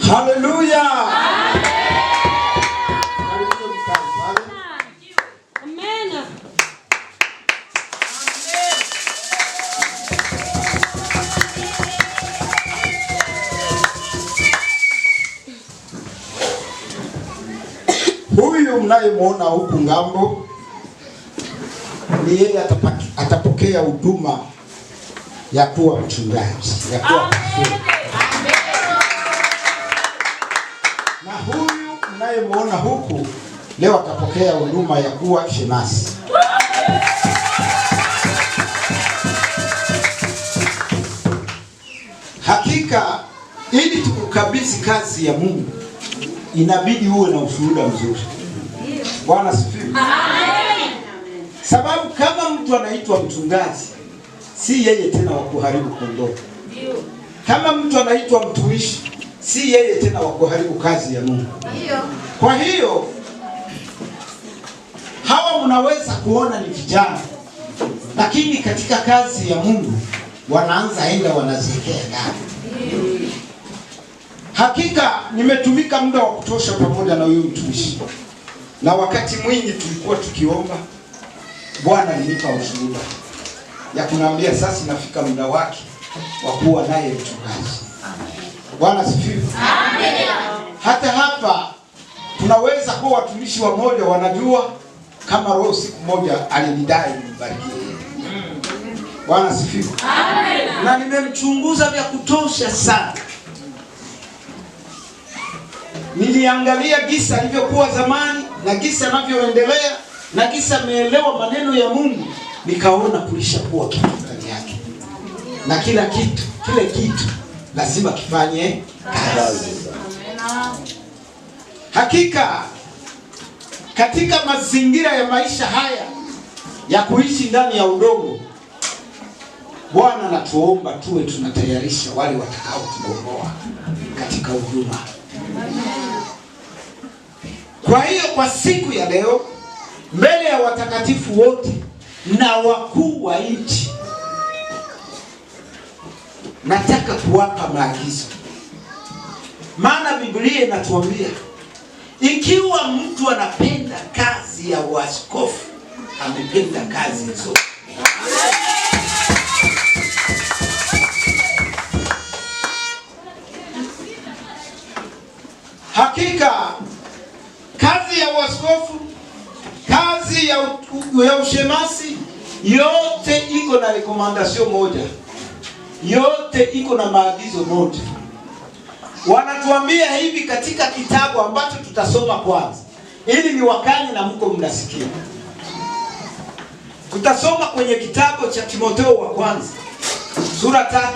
Haleluya. Amen. Huyu mnayemwona huku ngambo ni yeye atapokea huduma ya kuwa mchungaji, ya kuwa pastor. Na huyu mnayemwona huku leo atapokea huduma ya kuwa shemasi. Hakika ili tukukabidhi kazi ya Mungu inabidi uwe na ushuhuda mzuri. Bwana asifiwe. Amen. Sababu kama mtu anaitwa mchungaji, si yeye tena wa kuharibu kondoo. Kama mtu anaitwa mtumishi, si yeye tena wa kuharibu kazi ya Mungu. Kwa hiyo hawa mnaweza kuona ni vijana, lakini katika kazi ya Mungu wanaanza enda wanaziekea ndani. Hakika nimetumika muda wa kutosha pamoja na huyu mtumishi, na wakati mwingi tulikuwa tukiomba. Bwana alinipa ushuhuda ya kuniambia sasa inafika muda wake wa kuwa naye mchungaji. Bwana asifiwe. Amen. Hata hapa tunaweza kuwa watumishi wa moja wanajua kama Roho siku moja alinidai nimbariki. Bwana asifiwe. Amen. Na nimemchunguza vya kutosha sana. Niliangalia gisa alivyokuwa zamani na gisa anavyoendelea na gisa ameelewa maneno ya Mungu, nikaona kulishakuwa kitu ndani yake. Na kile kitu lazima kifanye kazi. Hakika katika mazingira ya maisha haya ya kuishi ndani ya udongo, Bwana anatuomba tuwe tunatayarisha wale watakao tuongoa katika huduma. Kwa hiyo kwa siku ya leo, mbele ya watakatifu wote na wakuu wa nchi, nataka kuwapa maagizo. Maana Biblia inatuambia ikiwa mtu anapenda kazi ya uaskofu, amependa kazi zote. Hakika kazi ya uaskofu, kazi ya ushemasi, yote iko na rekomandasyon moja, yote iko na maagizo moja. Wanatuambia hivi katika kitabu ambacho tutasoma kwanza, ili ni wakani na mko mnasikia. Tutasoma kwenye kitabu cha Timotheo wa kwanza sura 3.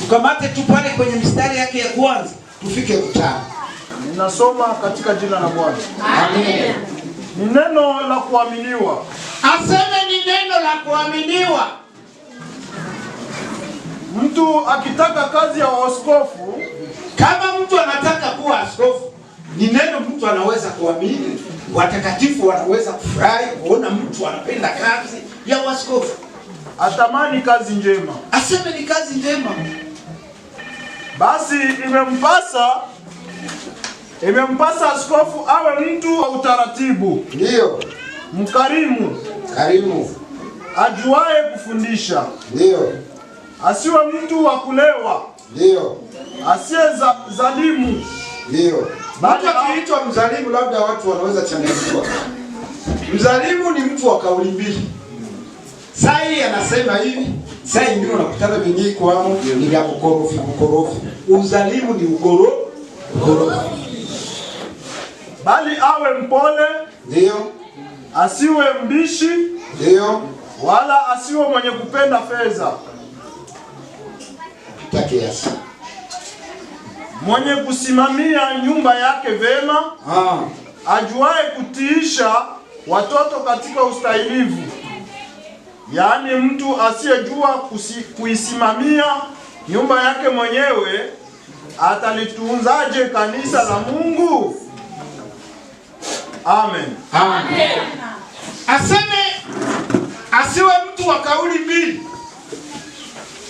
Tukamate tu pale kwenye mistari yake ya kwanza tufike 5. Ninasoma katika jina la Bwana. Amen. Ni neno la kuaminiwa. Aseme ni neno la kuaminiwa. Mtu akitaka kazi ya askofu, kama mtu anataka kuwa askofu, ni neno mtu anaweza kuamini. Watakatifu wanaweza kufurahi kuona mtu anapenda kazi ya askofu. Atamani kazi njema. Aseme ni kazi njema. Basi imempasa askofu awe mtu wa utaratibu. Ndio. Mkarimu. Karimu. Ajuaye kufundisha. Ndio. Asiwe mtu wa kulewa. Ndio. Asiye zalimu. Ndio. Mtu akiitwa mzalimu, labda watu wanaweza changanyikiwa. Mzalimu ni mtu wa kauli mbili. Sai anasema hivi, sai ndio unakutana vingi kwao ni vya ukorofi. Uzalimu ni ukorofi. Bali awe mpole. Ndio. Asiwe mbishi. Ndio. Wala asiwe mwenye kupenda fedha. Kiasi. Mwenye kusimamia nyumba yake vema. Ajuaye kutiisha watoto katika ustahilivu. Yaani mtu asiyejua kuisimamia nyumba yake mwenyewe, atalitunzaje kanisa la Mungu? Amen. Amen. Aseme asiwe mtu wa kauli mbili.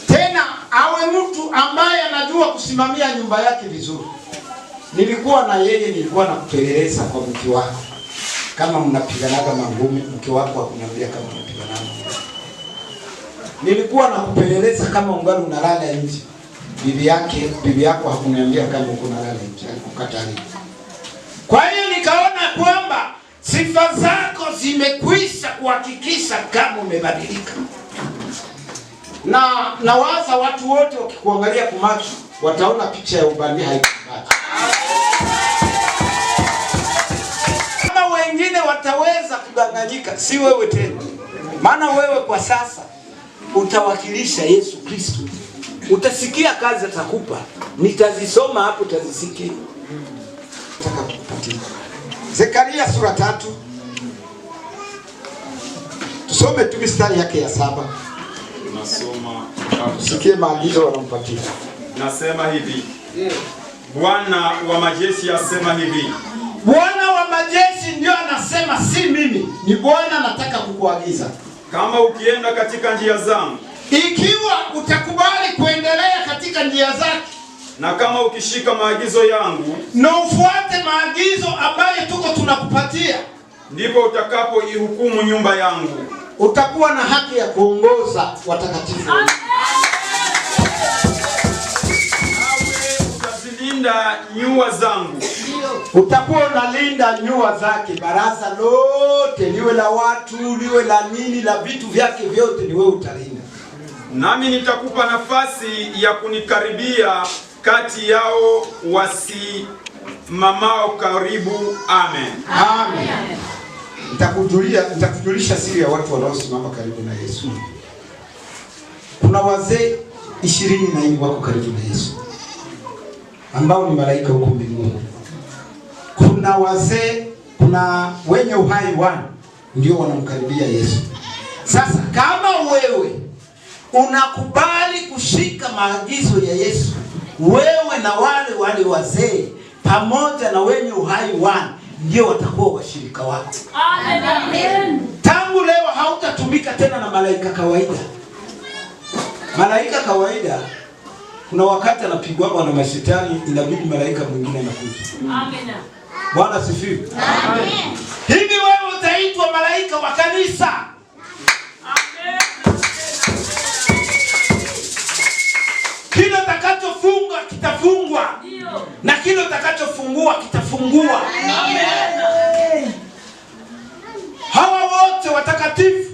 Tena awe mtu ambaye anajua kusimamia nyumba yake vizuri. Nilikuwa na yeye, nilikuwa nakupeleleza kwa mke wako. Kama mnapiganaga mangumi, mke wako hakuniambia kama mnapiganaga. Nilikuwa nakupeleleza kama ungali unalala nje. Bibi yako hakuniambia kama uko unalala nje, alikukatalia. Kwa hiyo nikaona kwamba sifa zako zimekwisha kuhakikisha kama umebadilika. Na nawaza watu wote wakikuangalia kwa macho wataona picha ya ubandia haikubaki. Kama wengine wataweza kudanganyika, si wewe tena. Maana wewe kwa sasa utawakilisha Yesu Kristo. Utasikia kazi atakupa. Nitazisoma hapo, utazisikia. Nataka kukupatia Zekaria sura 3. Tusome tu mistari yake ya 7. Nasoma. Sikie maagizo wanampatia. Nasema hivi. Bwana wa majeshi asema hivi. Bwana wa majeshi ndio anasema, si mimi. Ni Bwana anataka kukuagiza. Kama ukienda katika njia zangu, ikiwa utakubali kuendelea katika njia zake, na kama ukishika maagizo yangu na ufuate maagizo ambayo tuko tunakupatia, ndipo utakapoihukumu nyumba yangu. Utakuwa na haki ya kuongoza watakatifu. Nawe utazilinda nyua zangu. Utakuwa unalinda nyua zake. Baraza lote, liwe la watu, liwe la nini, la vitu vyake vyote, ni wewe utalinda. Nami nitakupa nafasi ya kunikaribia kati yao wasimamao karibu. Amen. Amen. Nitakujulisha siri ya watu wanaosimama karibu na Yesu. Kuna wazee 24 wako karibu na Yesu, ambao ni malaika huko mbinguni. Kuna wazee, kuna wenye uhai wana ndio wanamkaribia Yesu. Sasa kama wewe unakubali kushika maagizo ya Yesu, wewe na wale wazee pamoja na wenye uhai wana ndio watakuwa washirika wako. Amen. Tangu leo hautatumika tena na malaika kawaida. Malaika kawaida kuna wakati anapigwa na mashetani, inabidi malaika mwingine anakuja. Amen. Bwana asifiwe. Amen. Hivi wewe utaitwa malaika wa kanisa. Amen. Kile utakachofunga kitafungwa. Na kile utakachofungua kitafungua. Amen. Hawa wote watakatifu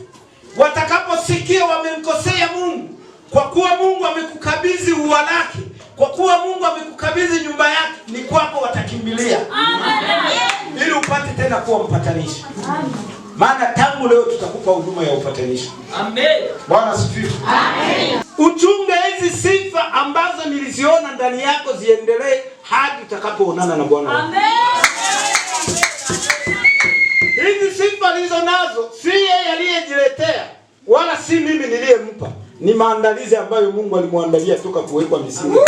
watakaposikia wamemkosea Mungu, kwa kuwa Mungu amekukabidhi ua lake, kwa kuwa Mungu amekukabidhi nyumba yake, ni kwako watakimbilia. Amen. Ili upate tena kuwa mpatanishi. Amen. Maana tangu leo tutakupa huduma ya upatanishi. Amen. Bwana asifiwe. Amen. Uchunge hizi sifa ambazo niliziona ndani yako ziendelee hadi utakapoonana na Bwana. Amen. Hizi sifa nilizo nazo si yeye aliyejiletea, wala si mimi niliyempa. Ni maandalizi ambayo Mungu alimwandalia toka kuwekwa misingi.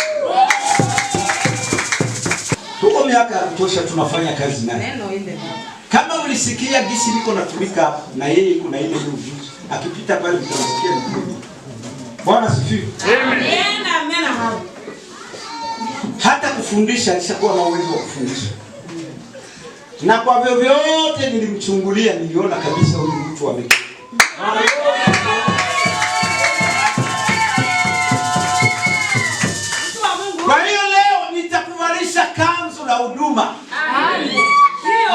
Tuko miaka ya kutosha tunafanya kazi naye. Kama ulisikia gisi liko natumika hapa, na yeye kuna ile ujuzi. Akipita pale mtamsikia mkuu. Bwana asifiwe. Amen. Amen. Hata kufundisha alishakuwa na uwezo wa kufundisha. Na kwa vyovyote nilimchungulia, niliona kabisa huyu mtu amekea. Kwa hiyo leo nitakuvalisha kanzu la huduma. Amen.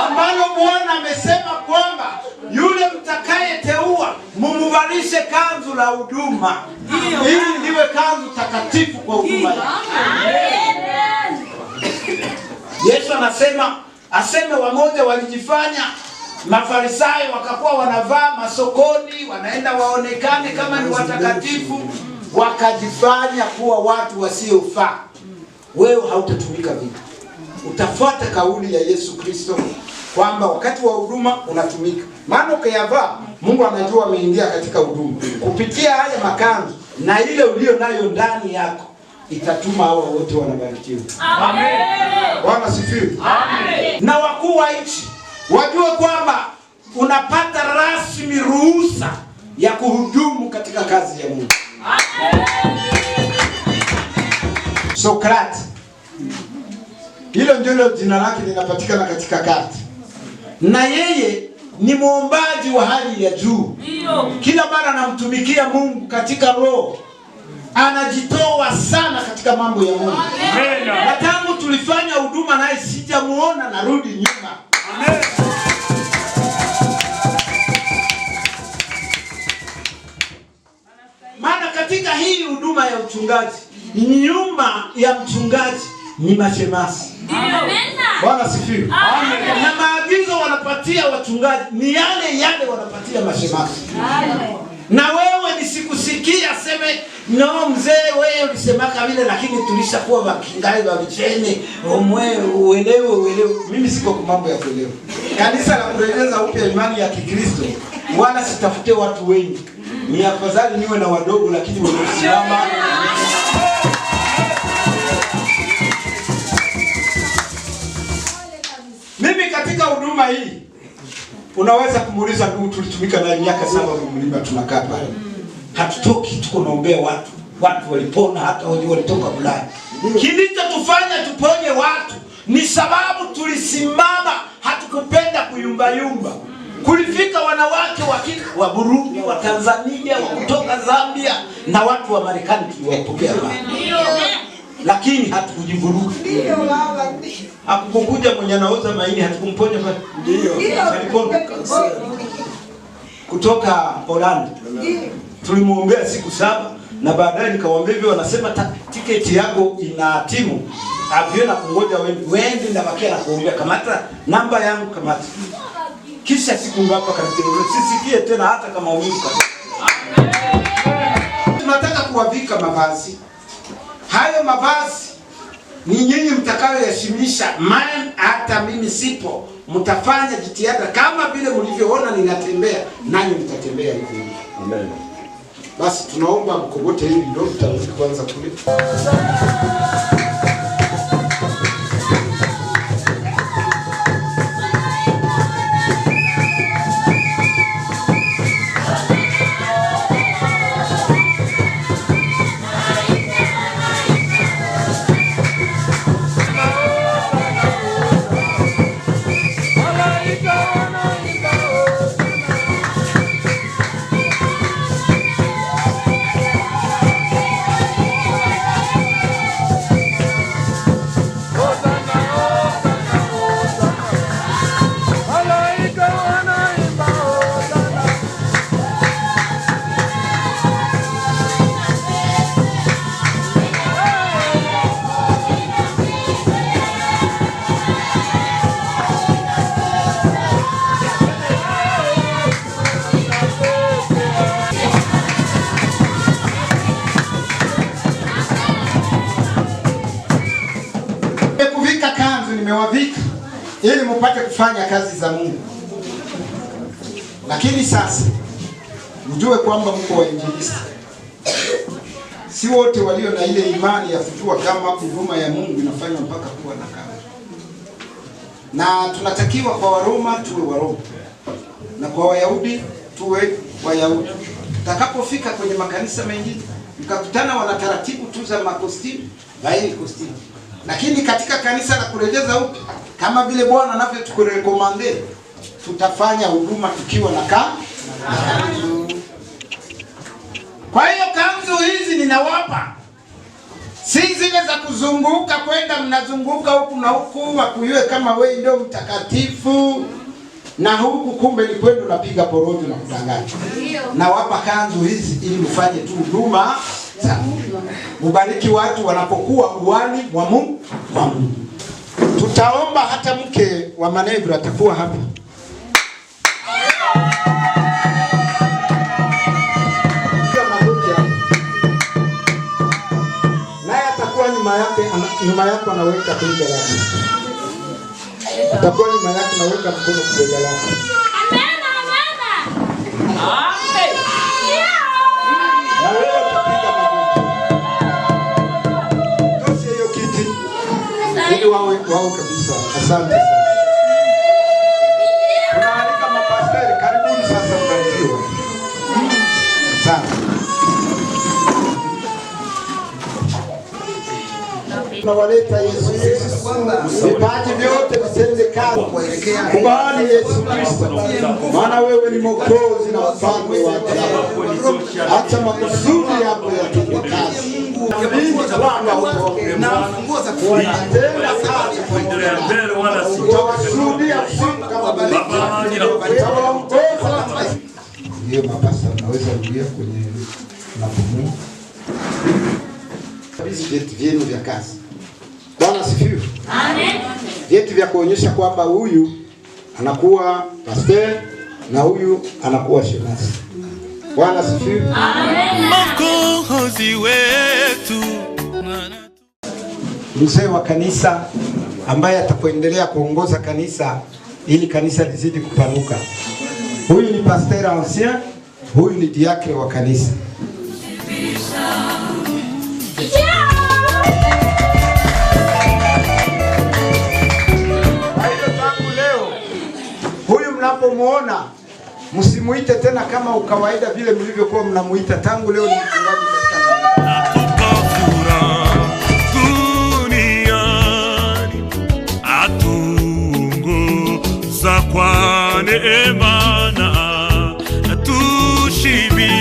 Ambalo Bwana amesema kwamba yule mtakayeteua mumuvalishe kanzu la huduma. Ili liwe kanzu takatifu kwa huduma yake. Amen. Yesu aseme wamoja walijifanya Mafarisayo, wakakuwa wanavaa masokoni, wanaenda waonekane kama ni watakatifu, wakajifanya kuwa watu wasiofaa. Wewe hautatumika vipi? Utafuata kauli ya Yesu Kristo kwamba wakati wa huduma unatumika. Maana ukiyavaa, Mungu anajua ameingia katika huduma. Kupitia haya makanzu na ile ulio nayo ndani yako, itatuma hawa wote wanabarikiwa. Amen. Bwana asifiwe. Amen. Na wakuu wa nchi wajue kwamba unapata rasmi ruhusa ya kuhudumu katika kazi ya Mungu. Amen. Sokrati. Hilo ndilo jina lake linapatikana katika karti. Na yeye ni muombaji wa hali ya juu. Kila mara anamtumikia Mungu katika roho. Anajitoa sana katika mambo ya Mungu. Amen. Na tangu tulifanya huduma naye sijamuona narudi nyuma. Amen. Maana katika hii huduma ya uchungaji, nyuma ya mchungaji ni mashemasi. Amen. Bwana sifiwe. Amen. Na maagizo wanapatia wachungaji ni yale wanapatia mashemasi. Amen. Na wewe nisikusikia seme no mzee wewe ulisemaka vile, lakini tulishakuwa wakingai wa vijene omwe uelewe. Mimi siko kwa mambo ya kuelewa. Kanisa la kuendeleza upya imani ya Kikristo wala sitafute watu wengi. Ni afadhali niwe na wadogo lakini wamesimama. Mimi katika huduma hii unaweza kumuuliza ndugu tulitumika na miaka 7 mlima tunakaa pale. Hatutoki, tuko naombea watu. Watu walipona hata walitoka Ulaya. Kilichotufanya tuponye watu ni sababu tulisimama, hatukupenda kuyumba. Kulifika wanawake wa Burundi, wa Tanzania, wa kutoka Zambia na watu wa Marekani tuliwapokea pale. Lakini hatukujivuruga. Hakukuja mwenye anauza maini hatukumponya pale. Ndio. Alipona kutoka Holland. Tulimuombea siku 7 na baadaye nikamwambia hivyo, wanasema tiketi yako ina timu. Aviona kungoja wendi na bakia na kuombea, kamata namba yangu kamata. Kisha siku ngapa kanitendo sisikie tena hata kama umika. Tunataka kuwavika mavazi. Hayo mavazi ni nyinyi mtakayoyashimisha, maana hata mimi sipo. Mtafanya jitihada kama vile mlivyoona ninatembea, nanyi mtatembea hivi. Amen. Basi tunaomba mkogote hivi ndio tutarudi kwanza kule. Nimewavika ili mpate kufanya kazi za Mungu. Lakini sasa mjue kwamba mko wainjilisti. Si wote walio na ile imani ya kujua kama huduma ya Mungu inafanywa mpaka kuwa na kazi. Na tunatakiwa kwa Waroma tuwe Waroma, na kwa Wayahudi tuwe Wayahudi. Tutakapofika kwenye makanisa mengine mkakutana wana taratibu tu za makostimi, vaeni kostimi. Lakini katika kanisa la kurejeza upya, kama vile Bwana anavyoturekomande, tutafanya huduma tukiwa na kanzu. Kwa hiyo kanzu hizi ninawapa, si zile za kuzunguka kwenda mnazunguka huku na huku wakuyue kama wewe ndio mtakatifu, na huku kumbe ni kwenda unapiga porojo na kudanganya. Nawapa kanzu hizi ili mfanye tu huduma. Mubariki watu wanapokuwa uwani wa Mungu. Tutaomba hata mke wa manevra atakuwa hapa. Naye atakuwa nyuma yako anaweka bega lake. Atakuwa nyuma yako anaweka mkono kwa bega lake. Amen. Na wewe utapiga magoti. Tosi hiyo kiti ili wao kabisa. Asante sana. Tunaalika mapasteri, karibuni sasa mbarikiwe. Sana. Tunawaleta Yesu Kristo. Vipaji vyote vitende kazi. Kubali Yesu Kristo. Maana wewe ni Mwokozi na mfalme wa ajabu. Acha makusudi yako yatende kazi. Na funguo za kutenda kazi kuendelea mbele wala si. Utawashuhudia kama Baba. Ndio mapasa unaweza kuingia kwenye mafumu. Hizi vyeti vyenu vya kazi. Bwana asifiwe. Amen. Vyeti vya kuonyesha kwamba huyu anakuwa pastor na huyu anakuwa shemasi. Bwana asifiwe. Amen. Mwokozi wetu. Mzee wa kanisa ambaye atakuendelea kuongoza kanisa ili kanisa lizidi kupanuka. Huyu ni pasteur ancien, huyu ni diakre wa kanisa. Huyu mnapomuona msimuite tena kama ukawaida vile mlivyokuwa mnamuita tangu leo. Ni mchungaji katika duniani atunguza kwa neema na tushibisha.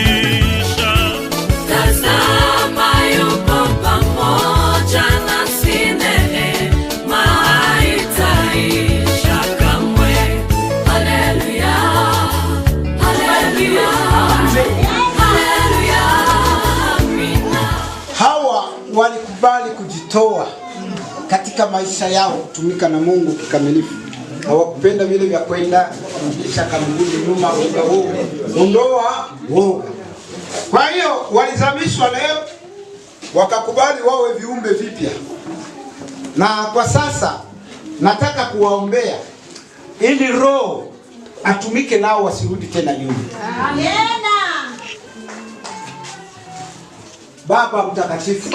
Tazama yupo pamoja nasi, neema haitaisha kamwe. Haleluya, haleluya, haleluya, amina. Hawa walikubali kujitoa katika maisha yao kutumika na Mungu kikamilifu. Hawakupenda vile vya kwenda kurudisha kampuni nyuma, ondoa woga. Kwa hiyo walizamishwa leo, wakakubali wawe viumbe vipya. Na kwa sasa nataka kuwaombea ili Roho atumike nao wasirudi tena nyuma. Amina. Baba mtakatifu,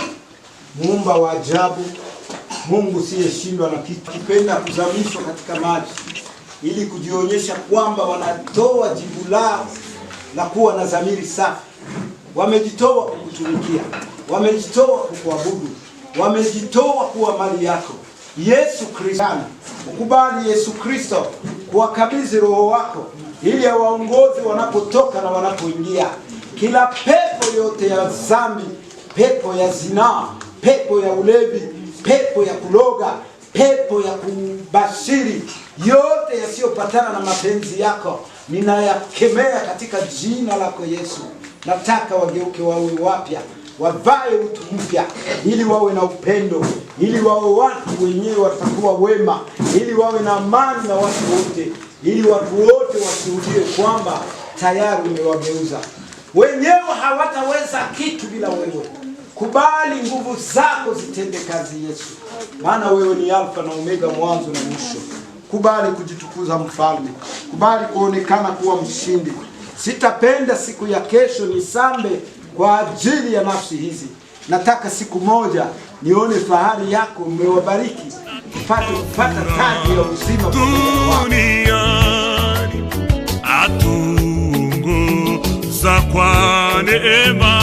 Muumba wa ajabu, Mungu siyeshindwa na kitu, kipenda kuzamishwa katika maji ili kujionyesha kwamba wanatoa jibu lao la kuwa na dhamiri safi. Wamejitoa kukutumikia, wamejitoa kukuabudu, wamejitoa kuwa mali yako. Yesu Kristo, ukubali Yesu Kristo kuwakabidhi Roho wako ili awaongoze wanapotoka na wanapoingia. Kila pepo yote ya dhambi, pepo ya zinaa, pepo ya ulevi, pepo ya kuloga, pepo ya kubashiri, yote yasiyopatana na mapenzi yako, ninayakemea katika jina lako Yesu. Nataka wageuke wawe wapya, wavae utu mpya, ili wawe na upendo, ili wawe watu wenyewe watakuwa wema, ili wawe na amani na watu wote, ili watu wote washuhudie kwamba tayari umewageuza. Wenyewe hawataweza kitu bila wewe. Kubali nguvu zako zitende kazi Yesu. Maana wewe ni Alfa na Omega, mwanzo na mwisho. Kubali kujitukuza mfalme. Kubali kuonekana kuwa mshindi. Sitapenda siku ya kesho nisambe kwa ajili ya nafsi hizi. Nataka siku moja nione fahari yako, umewabariki kupata taji ya uzima duniani. Atunguza kwa neema